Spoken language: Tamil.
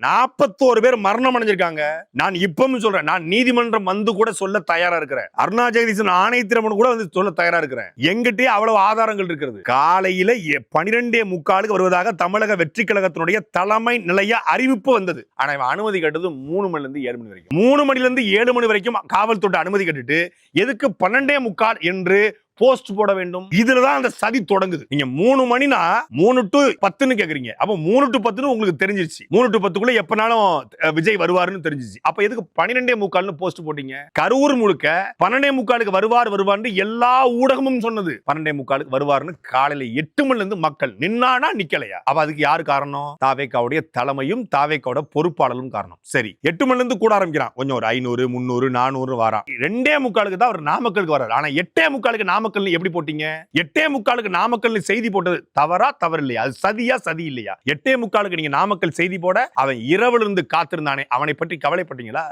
41 பேர் மரணம் அடைஞ்சிருக்காங்க. நான் இப்பவும் சொல்றேன், நான் நீதிமன்றம் வந்து கூட சொல்ல தயாரா இருக்கிறேன். அருணா ஜெகதீசன் ஆணையத்திரம் கூட வந்து சொல்ல தயாரா இருக்கிறேன். எங்கிட்டே அவ்வளவு ஆதாரங்கள் இருக்கிறது. காலையில 12:45 வருவதாக தமிழக வெற்றி கழகத்தினுடைய தலைமை நிலைய அறிவிப்பு வந்தது. ஆனா இவன் அனுமதி கேட்டது 3 மணில இருந்து 7 மணி வரைக்கும். 3 மணில இருந்து 7 மணி வரைக்கும் காவல்துறை அனுமதி கேட்டுட்டு எதுக்கு 12:45 என்று போஸ்ட் போட வேண்டும்? இதுலதான் அந்த சதி தொடங்குது. நீங்க 3 மணினா 3 to 10 கேக்குறீங்க. அப்ப 3 to 10 உங்களுக்கு தெரிஞ்சிருச்சு. 3 to 10 எப்பனாலும் விஜய் வருவாருன்னு தெரிஞ்சிருச்சு. அப்ப எதுக்கு 12:45 போஸ்ட் போட்டீங்க? கரூர் முழுக்க 12:45 வருவார்னு எல்லா ஊடகமும் சொன்னது. 12:45 வருவார்னு காலையில 8 மணில இருந்து மக்கள் நின்னானா நிக்கலையா? அப்ப அதுக்கு யாரு காரணம்? தாவேக்காவுடைய தலைமையும் தாவேக்காவோட பொறுப்பாளரும் காரணம். சரி, 8 மணில இருந்து கூட ஆரம்பிக்கிறான். கொஞ்சம் ஒரு 500, 300, 400 வாரான். 2:45 தான் அவர் நாமக்கலுக்கு வர்றாரு. ஆனா 8:45 நாமக்கல் எப்படி போட்டீங்க? 8:45 நாமக்கல் செய்தி போட்டது தவறா தவறு இல்லையா? அது சதியா சதி இல்லையா? 8:45 நீங்க நாமக்கல் செய்தி போட அவன் இரவுல இருந்து காத்திருந்தானே, அவனை பற்றி கவலைப்பட்டீங்களா?